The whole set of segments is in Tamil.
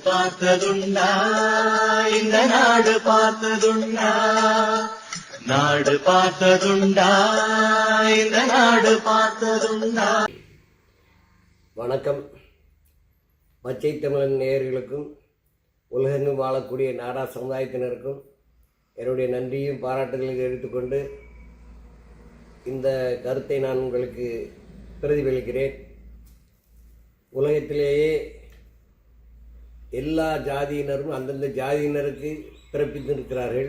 பார்த்ததுண்டா இந்த நாடு பார்த்ததுண்டா, நாடு பார்த்ததுண்டா இந்த நாடு பார்த்ததுண்டா. வணக்கம். பச்சை தமிழன் நேயர்களுக்கும் உலகெங்கும் வாழக்கூடிய நாடா சமுதாயத்தினருக்கும் என்னுடைய நன்றியும் பாராட்டுகளையும் எடுத்துக்கொண்டு இந்த கருத்தை நான் உங்களுக்கு பிரதிபலிக்கிறேன். உலகத்திலேயே எல்லா ஜாதியினரும் அந்தந்த ஜாதியினருக்கு பிறப்பித்திருக்கிறார்கள்.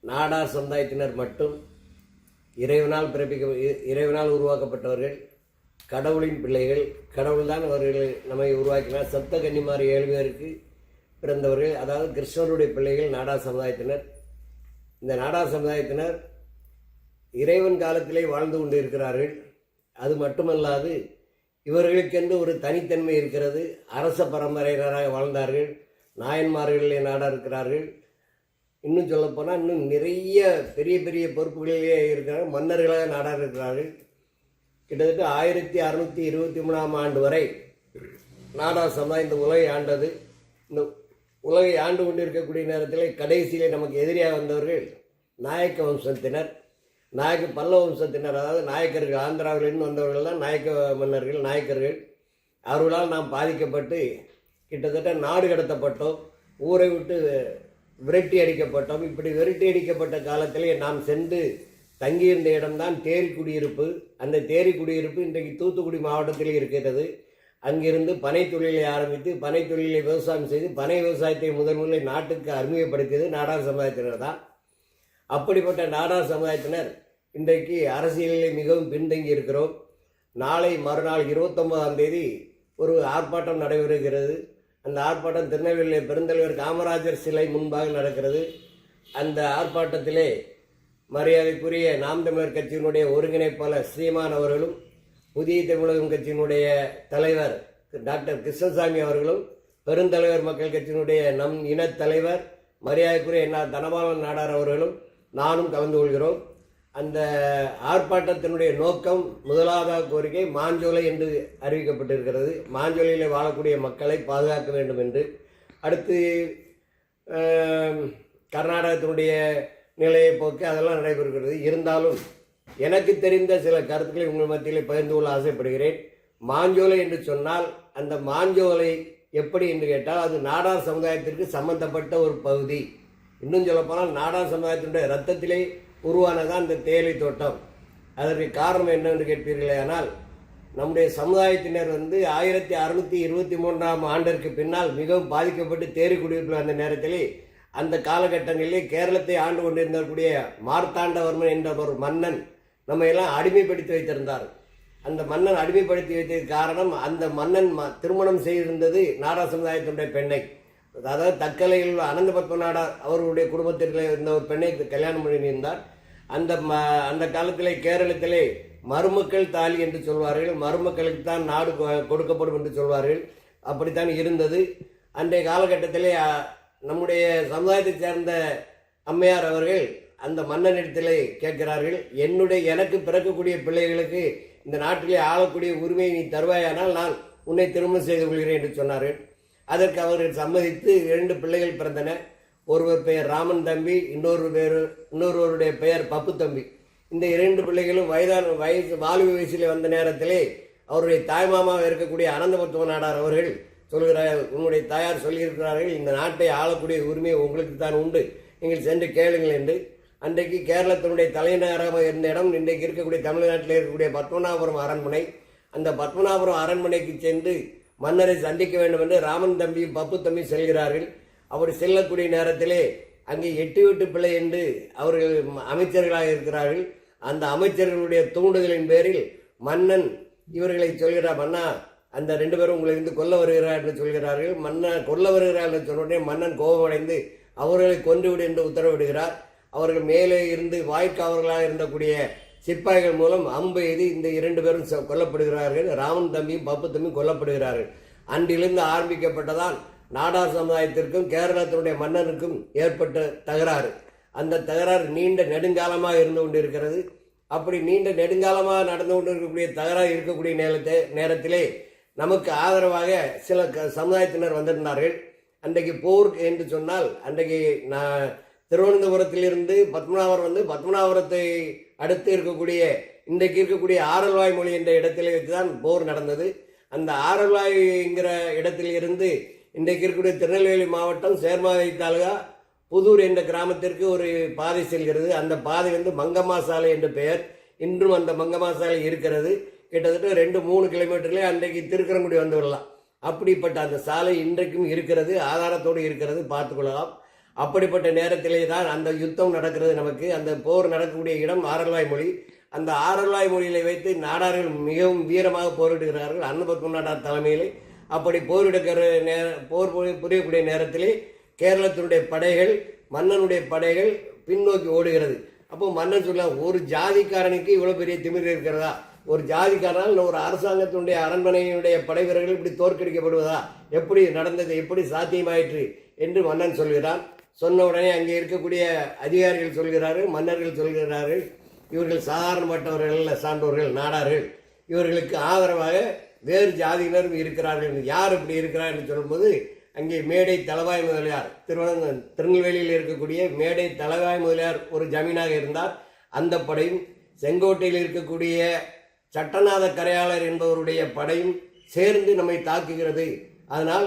நாடா சமுதாயத்தினர் மட்டும் இறைவனால் உருவாக்கப்பட்டவர்கள், கடவுளின் பிள்ளைகள். கடவுள் தான் அவர்களை நம்மை உருவாக்கினார். சப்த கன்னிமார் 7 பேருக்கு பிறந்தவர்கள், அதாவது கிருஷ்ணருடைய பிள்ளைகள் நாடா சமுதாயத்தினர். இந்த நாடா சமுதாயத்தினர் இறைவன் காலத்திலே வாழ்ந்து கொண்டு இருக்கிறார்கள். அது மட்டுமல்லாது இவர்களுக்கென்று ஒரு தனித்தன்மை இருக்கிறது. அரச பரம்பரையினராக வாழ்ந்தார்கள். நாயன்மார்களிலே நாடா இருக்கிறார்கள். இன்னும் சொல்லப்போனால் இன்னும் நிறைய பெரிய பெரிய பொறுப்புகளிலே இருக்கிறார்கள். மன்னர்களாக நாடா இருக்கிறார்கள். கிட்டத்தட்ட 1623ஆம் ஆண்டு வரை நாடா சமுதாயம் இந்த உலகை ஆண்டது. இந்த உலகை ஆண்டு கொண்டு இருக்கக்கூடிய நேரத்தில் கடைசியிலே நமக்கு எதிரியாக வந்தவர்கள் நாயக்க வம்சத்தினர், பல்லவ வம்சத்தினர். அதாவது நாயக்கர்கள், ஆந்திராவிலிருந்து வந்தவர்கள் தான் நாயக்க மன்னர்கள், நாயக்கர்கள். அவர்களால் நாம் பாதிக்கப்பட்டு கிட்டத்தட்ட நாடு கடத்தப்பட்டோம், ஊரை விட்டு விரட்டி அடிக்கப்பட்டோம். இப்படி விரட்டி அடிக்கப்பட்ட காலத்திலே நாம் சென்று தங்கியிருந்த இடம்தான் தேரி குடியிருப்பு. அந்த தேரி குடியிருப்பு இன்றைக்கு தூத்துக்குடி மாவட்டத்தில் இருக்கிறது. அங்கிருந்து பனை தொழிலை ஆரம்பித்து பனை தொழிலை விவசாயம் செய்து பனை விவசாயத்தை முதலில் நாட்டுக்கு அறிமுகப்படுத்தியது நாடா சமுதாயத்தினர் தான். அப்படிப்பட்ட நாடா சமுதாயத்தினர் இன்றைக்கு அரசியலிலே மிகவும் பின்தங்கி இருக்கிறோம். நாளை மறுநாள் 29ஆம் தேதி ஒரு ஆர்ப்பாட்டம் நடைபெறுகிறது. அந்த ஆர்ப்பாட்டம் திருநெல்வேலியில் பெருந்தலைவர் காமராஜர் சிலை முன்பாக நடக்கிறது. அந்த ஆர்ப்பாட்டத்திலே மரியாதைக்குரிய நாம் தமிழர் கட்சியினுடைய ஒருங்கிணைப்பாளர் ஸ்ரீமான் அவர்களும், புதிய தமிழகம் கட்சியினுடைய தலைவர் டாக்டர் கிருஷ்ணசாமி அவர்களும், பெருந்தலைவர் மக்கள் கட்சியினுடைய நம் இனத் தலைவர் மரியாதைக்குரிய தனபாலன் நாடார் அவர்களும் நானும் கலந்து கொள்கிறோம். அந்த ஆர்ப்பாட்டத்தினுடைய நோக்கம், முதலாவது கோரிக்கை மாஞ்சோலை என்று அறிவிக்கப்பட்டிருக்கிறது. மாஞ்சோலையில் வாழக்கூடிய மக்களை பாதுகாக்க வேண்டும் என்று. அடுத்து கர்நாடகத்தினுடைய நிலையை போக்கு அதெல்லாம் நடைபெறுகிறது. இருந்தாலும் எனக்கு தெரிந்த சில கருத்துக்களை உங்கள் மத்தியில் பகிர்ந்து கொள்ள ஆசைப்படுகிறேன். மாஞ்சோலை என்று சொன்னால் அந்த மாஞ்சோலை எப்படி என்று கேட்டால் அது நாடார் சமுதாயத்திற்கு சம்பந்தப்பட்ட ஒரு பகுதி. இன்னும் சொல்லப்போனால் நாடார் சமுதாயத்தினுடைய ரத்தத்திலே உருவானதான் அந்த தேயிலை தோட்டம். அதற்கு காரணம் என்னவென்று கேட்பீர்களே, ஆனால் நம்முடைய சமுதாயத்தினர் 1623ஆம் ஆண்டிற்கு பின்னால் மிகவும் பாதிக்கப்பட்டு தேரி குடியிருப்பில் வந்த நேரத்திலே அந்த காலகட்டங்களிலே கேரளத்தை ஆண்டு கொண்டிருந்தக்கூடிய மார்த்தாண்டவர்மன் என்ற ஒரு மன்னன் நம்ம எல்லாம் அடிமைப்படுத்தி வைத்திருந்தார். அந்த மன்னன் அடிமைப்படுத்தி வைத்ததுக்கு காரணம், அந்த மன்னன் திருமணம் செய்திருந்தது நாடா சமுதாயத்தினுடைய பெண்ணை. அதாவது தக்கலையில் உள்ள அனந்த பத்மநாடா அவர்களுடைய குடும்பத்திற்கு இருந்த ஒரு பெண்ணை கல்யாணம் பண்ணியிருந்தார். அந்த காலத்திலே கேரளத்திலே மருமக்கள் தாலி என்று சொல்வார்கள். மருமக்களுக்கு தான் நாடு கொடுக்கப்படும் என்று சொல்வார்கள். அப்படித்தான் இருந்தது. அன்றைய காலகட்டத்திலே நம்முடைய சமுதாயத்தை சேர்ந்த அம்மையார் அவர்கள் அந்த மன்னனிடத்திலே கேட்கிறார்கள், எனக்கு பிறக்கக்கூடிய பிள்ளைகளுக்கு இந்த நாட்டிலே ஆளக்கூடிய உரிமையை நீ தருவாயானால் நான் உன்னை திருமணம் செய்து கொள்கிறேன் என்று சொன்னார்கள். அதற்கு அவர்கள் சம்மதித்து 2 பிள்ளைகள் பிறந்தன. ஒருவர் பெயர் ராமன் தம்பி, இன்னொருவருடைய பெயர் பப்பு தம்பி. இந்த 2 பிள்ளைகளும் வாலிப வயசிலே வந்த நேரத்திலே அவருடைய தாய்மாமாவாக இருக்கக்கூடிய அனந்த பத்ம நாடார் அவர்கள் சொல்கிறார், உன்னுடைய தாயார் சொல்லியிருக்கிறார்கள், இந்த நாட்டை ஆளக்கூடிய உரிமை உங்களுக்கு தான் உண்டு, நீங்கள் சென்று கேளுங்கள் என்று. அன்றைக்கு கேரளத்தினுடைய தலைநகராக இருந்த இடம் இன்றைக்கு இருக்கக்கூடிய தமிழ்நாட்டில் இருக்கக்கூடிய பத்மநாபபுரம் அரண்மனை. அந்த பத்மநாபபுரம் அரண்மனைக்கு சென்று மன்னரை சந்திக்க வேண்டும் என்று ராமன் தம்பியும் பப்பு தம்பியும் செல்கிறார்கள். அப்படி செல்லக்கூடிய நேரத்திலே அங்கே 8 வீட்டு பிள்ளை என்று அவர்கள் அமைச்சர்களாக இருக்கிறார்கள். அந்த அமைச்சர்களுடைய தூண்டுதலின் பேரில் மன்னன் இவர்களை சொல்கிறார், மன்னா அந்த 2 பேரும் உங்களை கொல்ல வருகிறார் என்று சொல்கிறார்கள். மன்னன் கொல்ல வருகிறார் என்று சொன்ன உடனே மன்னன் கோபமடைந்து அவர்களை கொன்றுவிடு என்று உத்தரவிடுகிறார். அவர்கள் மேலே இருந்து வாய்க்காவர்களாக இருந்தக்கூடிய சிப்பாய்கள் மூலம் அம்பு எய்து இந்த 2 பேரும் கொல்லப்படுகிறார்கள். ராமன் தம்பியும் பப்பு தம்பியும் கொல்லப்படுகிறார்கள். அன்றிலிருந்து ஆரம்பிக்கப்பட்டதான் நாடார் சமுதாயத்திற்கும் கேரளத்தினுடைய மன்னனுக்கும் ஏற்பட்ட தகராறு. அந்த தகராறு நீண்ட நெடுங்காலமாக இருந்து கொண்டிருக்கிறது. அப்படி நீண்ட நெடுங்காலமாக நடந்து கொண்டிருக்கக்கூடிய தகராறு இருக்கக்கூடிய நேரத்திலே நமக்கு ஆதரவாக சில சமுதாயத்தினர் வந்திருந்தார்கள். அன்றைக்கு போர் என்று சொன்னால் அன்றைக்கு நான் திருவனந்தபுரத்திலிருந்து பத்மநாபர் வந்து பத்மநாபபுரத்தை அடுத்து இருக்கக்கூடிய இன்றைக்கு இருக்கக்கூடிய ஆரல்வாய் மொழி என்ற இடத்திலே வைத்துதான் போர் நடந்தது. அந்த ஆரல்வாய்ங்கிற இடத்தில் இருந்து இன்றைக்கு இருக்கக்கூடிய திருநெல்வேலி மாவட்டம் சேர்மாவை தாலுகா புதூர் என்ற கிராமத்திற்கு ஒரு பாதை செல்கிறது. அந்த பாதை வந்து மங்கம்மா சாலை என்ற பெயர். இன்றும் அந்த மங்கம்மா சாலை இருக்கிறது. கிட்டத்தட்ட 2-3 கிலோமீட்டர்லேயே அன்றைக்கு திருக்கரங்குடி வந்து விடலாம். அப்படிப்பட்ட அந்த சாலை இன்றைக்கும் இருக்கிறது, ஆதாரத்தோடு இருக்கிறது, பார்த்துக்கொள்ளலாம். அப்படிப்பட்ட நேரத்திலே தான் அந்த யுத்தம் நடக்கிறது. நமக்கு அந்த போர் நடக்கக்கூடிய இடம் ஆரல்வாய் மொழி. அந்த ஆரல்வாய் மொழியிலே வைத்து நாடார்கள் மிகவும் வீரமாக போரிடுகிறார்கள் அன்னபத்ம நாடார் தலைமையிலே. அப்படி போர் புரியக்கூடிய நேரத்திலே கேரளத்தினுடைய படைகள் மன்னனுடைய படைகள் பின்னோக்கி ஓடுகிறது. அப்போ மன்னன் சொல்ல, ஒரு ஜாதிக்காரனுக்கு இவ்வளவு பெரிய திமிர் இருக்கிறதா? ஒரு ஜாதிக்காரனால் ஒரு அரசாங்கத்தினுடைய அரண்மனையினுடைய படை வீரர்கள் இப்படி தோற்கடிக்கப்படுவதா? எப்படி நடந்தது? எப்படி சாத்தியமாயிற்று என்று மன்னன் சொல்கிறான். சொன்ன உடனே அங்கே இருக்கக்கூடிய அதிகாரிகள் சொல்கிறார்கள், மன்னர்கள் சொல்கிறார்கள், இவர்கள் சாதாரணப்பட்டவர்கள், சான்றோர்கள், நாடார்கள், இவர்களுக்கு ஆதரவாக வேறு ஜாதியினரும் இருக்கிறார்கள். யார் இப்படி இருக்கிறார் என்று சொல்லும்போது அங்கே மேடை தளவாய் முதலியார், திருநெல்வேலியில் இருக்கக்கூடிய மேடை தளவாய் முதலியார் ஒரு ஜமீனாக இருந்தார். அந்த படையும் செங்கோட்டையில் இருக்கக்கூடிய சட்டநாத கரையாளர் என்பவருடைய படையும் சேர்ந்து நம்மை தாக்குகிறது. அதனால்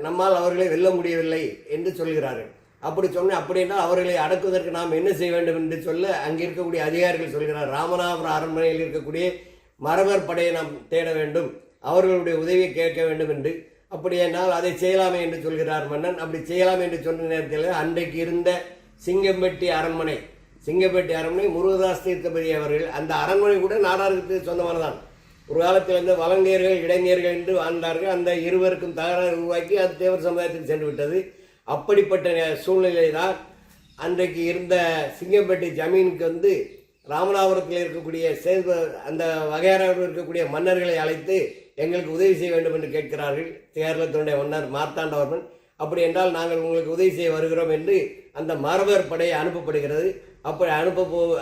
நம்மால் அவர்களை வெல்ல முடியவில்லை என்று சொல்கிறார்கள். அப்படி சொன்ன அப்படின்னா அவர்களை அடக்குவதற்கு நாம் என்ன செய்ய வேண்டும் என்று சொல்ல அங்கே இருக்கக்கூடிய அதிகாரிகள் சொல்கிறார், ராமநாதபுரம் அரண்மனையில் இருக்கக்கூடிய மரவர் படையை நாம் தேட வேண்டும், அவர்களுடைய உதவியை கேட்க வேண்டும் என்று. அப்படியானால் அதை செய்யலாமே என்று சொல்கிறார் மன்னன். அப்படி செய்யலாம் என்று சொன்ன நேரத்தில் அன்றைக்கு இருந்த சிங்கம்பட்டி அரண்மனை முருகதாஸ் தீர்த்தபதி அவர்கள், அந்த அரண்மனை கூட நாடாருக்கு சொந்தமானதான். ஒரு காலத்தில் வந்து வலங்கையர்கள் இடைஞர்கள் என்று வாழ்ந்தார்கள். அந்த இருவருக்கும் தகராறு உருவாக்கி அது தேவர் சமுதாயத்தில் சென்று விட்டது. அப்படிப்பட்ட சூழ்நிலை தான் அன்றைக்கு இருந்த சிங்கம்பட்டி ஜமீனுக்கு வந்து ராமநாதபுரத்தில் இருக்கக்கூடிய அந்த வகையாராவில் இருக்கக்கூடிய மன்னர்களை அழைத்து எங்களுக்கு உதவி செய்ய வேண்டும் என்று கேட்கிறார்கள். கேரளத்தினுடைய மன்னர் மார்த்தாண்டவர்மன். அப்படி என்றால் நாங்கள் உங்களுக்கு உதவி செய்ய வருகிறோம் என்று அந்த மரவர் படை அனுப்பப்படுகிறது. அப்படி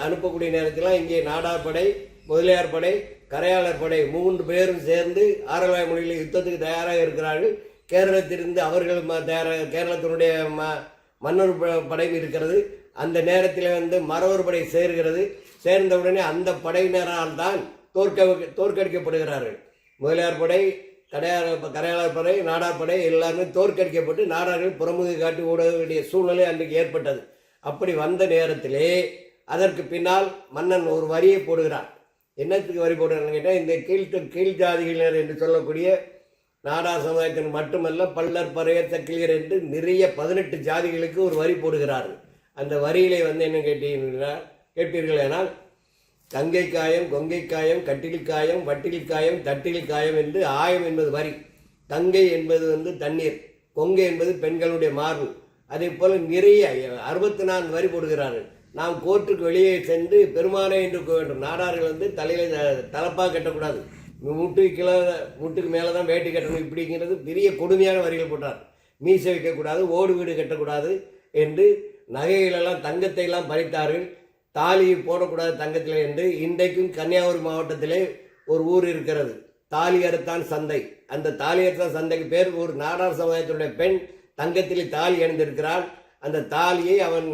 அனுப்பக்கூடிய நேரத்தில் இங்கே நாடார் படை, முதலியார் படை, கரையாளர் படை 3 பேரும் சேர்ந்து ஆரல்வாய் மொழியில் யுத்தத்துக்கு தயாராக இருக்கிறார்கள். கேரளத்திலிருந்து அவர்கள் கேரளத்தினுடைய மன்னர் படையும் இருக்கிறது. அந்த நேரத்தில் வந்து மரவர் படை சேர்கிறது. சேர்ந்தவுடனே அந்த படையினரால் தான் தோற்கடிக்கப்படுகிறார்கள். முதலியார் படை, கரையாளர் படை, நாடார் படை எல்லாருமே தோற்கடிக்கப்பட்டு நாடார்கள் புறமுகை காட்டி ஓட வேண்டிய சூழ்நிலை அன்றைக்கு ஏற்பட்டது. அப்படி வந்த நேரத்திலே அதற்கு பின்னால் மன்னன் ஒரு வரியை போடுகிறார். என்னத்துக்கு வரி போடுறான்னு கேட்டால், இந்த கீழ் ஜாதியினர் என்று சொல்லக்கூடிய நாடார் சமுதாயத்தின் மட்டுமல்ல பல்லர், பறையர், தக்கிலியர் என்று நிறைய 18 ஜாதிகளுக்கு ஒரு வரி போடுகிறார்கள். அந்த வரியிலே வந்து என்ன கேட்பீர்கள் ஆனால், கங்கை காயம், கொங்கை காயம், கட்டில் காயம், வட்டில் காயம், தட்டில் காயம் என்று ஆயம் என்பது வரி. கங்கை என்பது வந்து தண்ணீர், கொங்கை என்பது பெண்களுடைய மார்பு. அதே போல நிறைய 64 வரி போடுகிறார்கள். நாம் கோர்ட்டுக்கு வெளியே சென்று பெருமானே என்று வேண்டும். நாடார்கள் வந்து தலையில தலப்பாக கட்டக்கூடாது, முட்டுக்கு மேலே தான் வேட்டி கட்டணும், இப்படிங்கிறது பெரிய கொடுமையான வரிகள் போட்டார். மீசை வைக்கக்கூடாது, ஓடு வீடு கட்டக்கூடாது என்று நகைகளெல்லாம் தங்கத்தை எல்லாம் பறித்தார்கள். தாலி போடக்கூடாது தங்கத்தில் என்று. இன்றைக்கும் கன்னியாகுமரி மாவட்டத்திலே ஒரு ஊர் இருக்கிறது, தாலி அறுத்தான் சந்தை. அந்த தாலி அறுத்தான் சந்தைக்கு பேர் ஒரு நாடார் சமுதாயத்தினுடைய பெண் தங்கத்திலே தாலி அணிந்திருக்கிறாள். அந்த தாலியை அவன்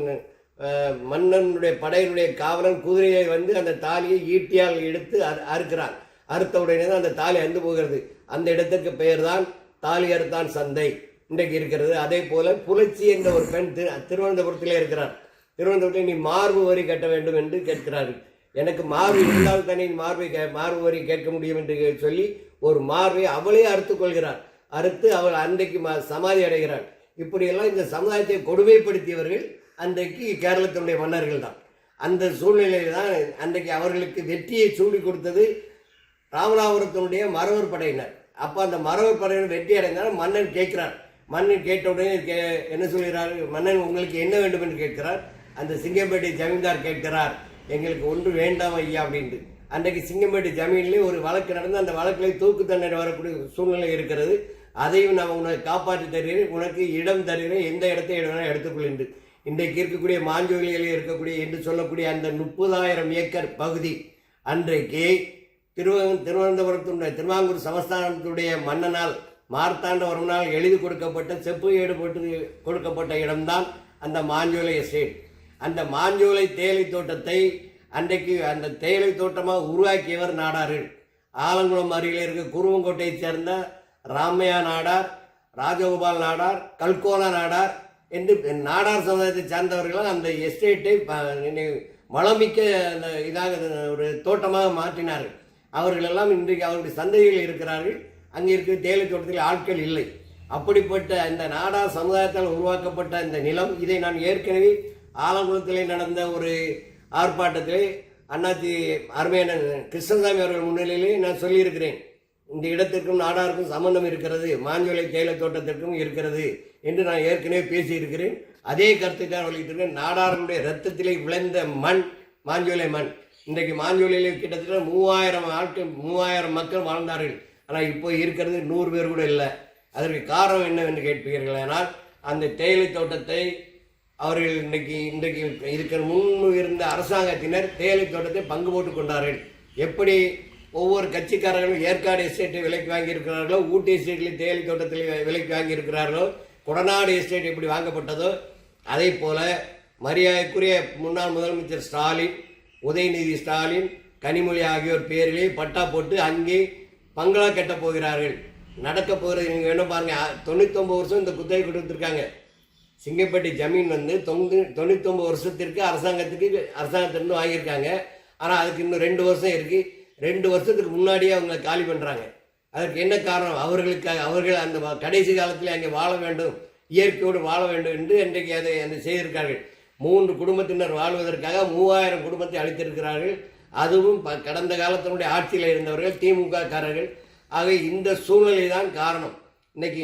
மன்னனுடைய படையினுடைய காவலன் குதிரையை வந்து அந்த தாலியை ஈட்டியால் எடுத்து அறுக்கிறான். அறுத்த உடனே தான் அந்த தாலி அந்து போகிறது. அந்த இடத்திற்கு பெயர் தான் தாலி அறுத்தான் சந்தை இன்றைக்கு இருக்கிறது. அதே போல புலச்சி என்ற ஒரு பெண் திருவனந்தபுரத்திலே இருக்கிறார். திருவனந்தபுரத்தில் நீ மார்பு வரி கட்ட வேண்டும் என்று கேட்கிறார்கள். எனக்கு மார்பு இருந்தால் தானே மார்பு வரி கேட்க முடியும் என்று சொல்லி ஒரு மார்பை அவளே அறுத்து கொள்கிறார். அறுத்து அவள் அன்றைக்கு சமாதி அடைகிறாள். இப்படியெல்லாம் இந்த சமுதாயத்தை கொடுமைப்படுத்தியவர்கள் அன்றைக்கு கேரளத்தினுடைய மன்னர்கள் தான். அந்த சூழ்நிலையில் தான் அன்றைக்கு அவர்களுக்கு வெற்றியை சூடி கொடுத்தது ராமநாதபுரத்தினுடைய மரவர் படையினர். அப்போ அந்த மரவர் படையினர் வெற்றி அடைந்தால் மன்னன் கேட்கிறார். மன்னன் கேட்ட உடனே என்ன சொல்கிறார்? மன்னன் உங்களுக்கு என்ன வேண்டும் என்று கேட்கிறார். அந்த சிங்கம்பேட்டை ஜமீன்தார் கேட்கிறார், எங்களுக்கு ஒன்று வேண்டாம் ஐயா அப்படின்ட்டு. அன்றைக்கு சிங்கம்பேட்டை ஜமீன்லேயே ஒரு வழக்கு நடந்து அந்த வழக்கில் தூக்கு தண்டனை வரக்கூடிய சூழ்நிலை இருக்கிறது. அதையும் நான் உனக்கு காப்பாற்றி தருகிறேன், உனக்கு இடம் தருகிறேன், எந்த இடத்தை வேணாலும் எடுத்துக்கொள்ளு. இன்றைக்கு இருக்கக்கூடிய மாஞ்சோலியில் இருக்கக்கூடிய என்று சொல்லக்கூடிய அந்த 30,000 ஏக்கர் பகுதி அன்றைக்கு திருவனந்தபுரத்துடைய திருவாங்கூர் சமஸ்தானத்துடைய மன்னனால் மார்த்தாண்டவர்மனால் எழுதி கொடுக்கப்பட்ட செப்பு ஏடு போட்டு கொடுக்கப்பட்ட இடம்தான் அந்த மாஞ்சோலை எஸ்டேட். அந்த மாஞ்சோலை தேயிலை தோட்டத்தை அன்றைக்கு அந்த தேயிலை தோட்டமாக உருவாக்கியவர் நாடார்கள். ஆலங்குளம் அருகில் இருக்க குருவங்கோட்டையைச் சேர்ந்த ராமையா நாடார், ராஜகோபால் நாடார், கல்கோலா நாடார் என்று நாடார் சமுதாயத்தை சார்ந்தவர்கள் அந்த எஸ்டேட்டை வளமிக்க இதாக ஒரு தோட்டமாக மாற்றினார்கள். அவர்களெல்லாம் இன்றைக்கு அவருடைய சந்ததியில் இருக்கிறார்கள். அங்கே இருக்கிற தேயிலை தோட்டத்தில் ஆட்கள் இல்லை. அப்படிப்பட்ட இந்த நாடார் சமுதாயத்தால் உருவாக்கப்பட்ட இந்த நிலம், இதை நான் ஏற்கனவே ஆலங்குளத்திலே நடந்த ஒரு ஆர்ப்பாட்டத்திலே அண்ணாச்சி அருமையான கிருஷ்ணசாமி அவர்கள் முன்னிலையிலே நான் சொல்லியிருக்கிறேன். இந்த இடத்திற்கும் நாடாருக்கும் சம்பந்தம் இருக்கிறது, மாஞ்சோலை தேயிலை தோட்டத்திற்கும் இருக்கிறது என்று நான் ஏற்கனவே பேசியிருக்கிறேன். அதே கருத்தை தான் வலித்திருக்கிறேன். நாடார்களுடைய ரத்தத்திலே விளைந்த மண் மாஞ்சோலை மண். இன்றைக்கு மாஞ்சோலையிலே கிட்டத்தட்ட 3000 மக்கள் வாழ்ந்தார்கள். ஆனால் இப்போ இருக்கிறது 100 பேர் கூட இல்லை. அதற்கு காரணம் என்னவென்று கேட்பீர்கள். ஆனால் அந்த தேயிலை தோட்டத்தை அவர்கள் இன்றைக்கு இருக்கிற முன்பு இருந்த அரசாங்கத்தினர் தேயிலை தோட்டத்தை பங்கு போட்டுக் கொண்டார்கள். எப்படி ஒவ்வொரு கட்சிக்காரர்களும் ஏற்காடு எஸ்டேட்டை விலைக்கு வாங்கியிருக்கிறார்களோ, ஊட்டி எஸ்டேட்டில் தேயிலை தோட்டத்தில் விலைக்கு வாங்கியிருக்கிறார்களோ, கொடநாடு எஸ்டேட் எப்படி வாங்கப்பட்டதோ, அதே போல மரியாதைக்குரிய முன்னாள் முதலமைச்சர் ஸ்டாலின், உதயநிதி ஸ்டாலின், கனிமொழி ஆகியோர் பேரிலே பட்டா போட்டு அங்கே பங்களா கட்டப் போகிறார்கள். நடக்க போகிறது நீங்கள் வேணும் பாருங்க. 99 வருஷம் இந்த குத்தகை கொடுத்துருக்காங்க. சிங்கப்பட்டி ஜமீன் 99 வருஷத்திற்கு அரசாங்கத்திலிருந்து வாங்கியிருக்காங்க. ஆனால் அதுக்கு இன்னும் 2 வருஷம் இருக்குது. 2 வருஷத்துக்கு முன்னாடியே அவங்க காலி பண்ணுறாங்க. அதற்கு என்ன காரணம்? அவர்கள் அந்த கடைசி காலத்தில் அங்கே வாழ வேண்டும், இயற்கையோடு வாழ வேண்டும் என்று இன்றைக்கு அதை செய்திருக்கார்கள். 3 குடும்பத்தினர் வாழ்வதற்காக 3000 குடும்பத்தை அளித்திருக்கிறார்கள். அதுவும் கடந்த காலத்தினுடைய ஆட்சியில் இருந்தவர்கள் திமுக காரர்கள். ஆக இந்த சூழ்நிலை தான் காரணம். இன்னைக்கு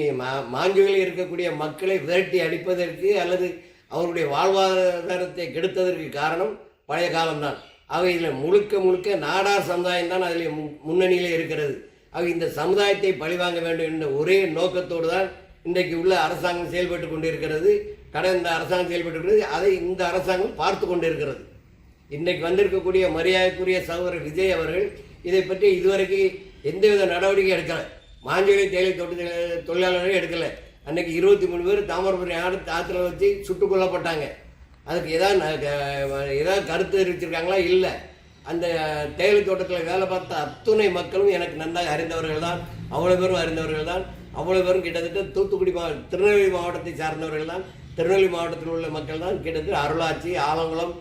மாஞ்சோலையில் இருக்கக்கூடிய மக்களை விரட்டி அடிப்பதற்கு அல்லது அவருடைய வாழ்வாதாரத்தை கெடுத்ததற்கு காரணம் பழைய காலம்தான். ஆக இதில் முழுக்க நாடார் சமுதாயம் தான் அதில் முன்னணியிலே இருக்கிறது. ஆக இந்த சமுதாயத்தை பழிவாங்க வேண்டும் என்ற ஒரே நோக்கத்தோடு தான் இன்றைக்கு உள்ள அரசாங்கம் செயல்பட்டு கொண்டிருக்கிறது. கடந்த அரசாங்கம் செயல்பட்டு இருக்கிறது. அதை இந்த அரசாங்கம் பார்த்து கொண்டிருக்கிறது. இன்றைக்கு வந்திருக்கக்கூடிய மரியாதைக்குரிய சகோதரர் விஜய் அவர்கள் இதை பற்றி இதுவரைக்கும் எந்தவித நடவடிக்கை எடுக்கலை. மாஞ்சோலை தேயிலை தோட்டத்தில் தொழிலாளர்கள் எடுக்கலை. அன்றைக்கி 23 பேர் தாமிரபரணி ஆற்றுல வச்சு சுட்டுக் கொல்லப்பட்டாங்க. அதுக்கு ஏதாவது கருத்து தெரிவிச்சிருக்காங்களா? இல்லை. அந்த தேயிலை தோட்டத்தில் வேலை பார்த்த அத்துணை மக்களும் எனக்கு நன்றாக அறிந்தவர்கள் தான். அவ்வளோ பேரும் அறிந்தவர்கள் தான். அவ்வளோ பேரும் கிட்டத்தட்ட தூத்துக்குடி திருநெல்வேலி மாவட்டத்தை சார்ந்தவர்கள் தான். திருநெல்வேலி மாவட்டத்தில் உள்ள மக்கள் தான். கிட்டத்தட்ட அருளாச்சி, ஆலங்குளம்,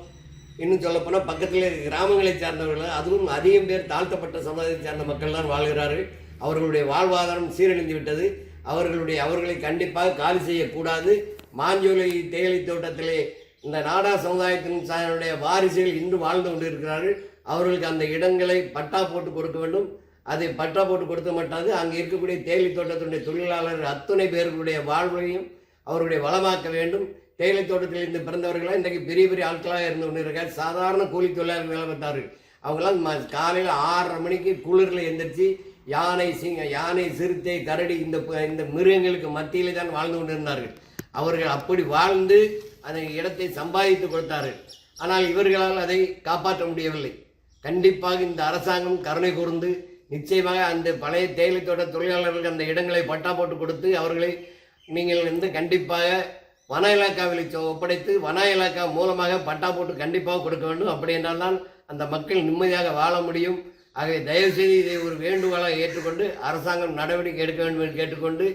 இன்னும் சொல்லப்போனால் பக்கத்தில் கிராமங்களை சார்ந்தவர்கள், அதுவும் அதிகம் பேர் தாழ்த்தப்பட்ட சமுதாயத்தை சார்ந்த மக்கள் தான் வாழ்கிறார்கள். அவர்களுடைய வாழ்வாதாரம் சீரழிந்து விட்டது. அவர்களை கண்டிப்பாக காலி செய்யக்கூடாது. மாஞ்சோலை தேயிலை தோட்டத்திலே இந்த நாடார் சமுதாயத்தினுடைய வாரிசுகள் இன்று வாழ்ந்து கொண்டிருக்கிறார்கள். அவர்களுக்கு அந்த இடங்களை பட்டா போட்டு கொடுக்க வேண்டும். அதை பட்டா போட்டு கொடுக்க மாட்டாது. அங்கே இருக்கக்கூடிய தேயிலை தோட்டத்தினுடைய தொழிலாளர்கள் அத்தனை பேர்களுடைய வாழ்வையும் அவர்களுடைய வளமாக்க வேண்டும். தேயிலை தோட்டத்தில் இருந்து பிறந்தவர்களாக இன்றைக்கு பெரிய ஆட்களாக இருந்து கொண்டிருக்காங்க. சாதாரண கூலி தொழிலாளர்கள் வேலை பார்த்தார்கள். அவங்களாம் காலையில் 6:30 மணிக்கு குளிரில் எந்திரிச்சு யானை, சிறுத்தை, கரடி இந்த மிருகங்களுக்கு மத்தியிலே தான் வாழ்ந்து கொண்டிருந்தார்கள். அவர்கள் அப்படி வாழ்ந்து அந்த இடத்தை சம்பாதித்து கொடுத்தார்கள். ஆனால் இவர்களால் அதை காப்பாற்ற முடியவில்லை. கண்டிப்பாக இந்த அரசாங்கம் கருணை கூர்ந்து நிச்சயமாக அந்த பழைய தேயிலை தோட்ட தொழிலாளர்களுக்கு அந்த இடங்களை பட்டா போட்டு கொடுத்து அவர்களை நீங்கள் கண்டிப்பாக வன இலாக்காவில் ஒப்படைத்து வன இலாக்கா மூலமாக பட்டா போட்டு கண்டிப்பாக கொடுக்க வேண்டும். அப்படி என்றால் தான் அந்த மக்கள் நிம்மதியாக வாழ முடியும். ஆகவே தயவுசெய்து இதை ஒரு வேண்டுகோளாக ஏற்றுக்கொண்டு அரசாங்கம் நடவடிக்கை எடுக்க வேண்டும் என்று கேட்டுக்கொண்டு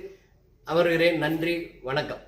அமர்கிறேன். நன்றி, வணக்கம்.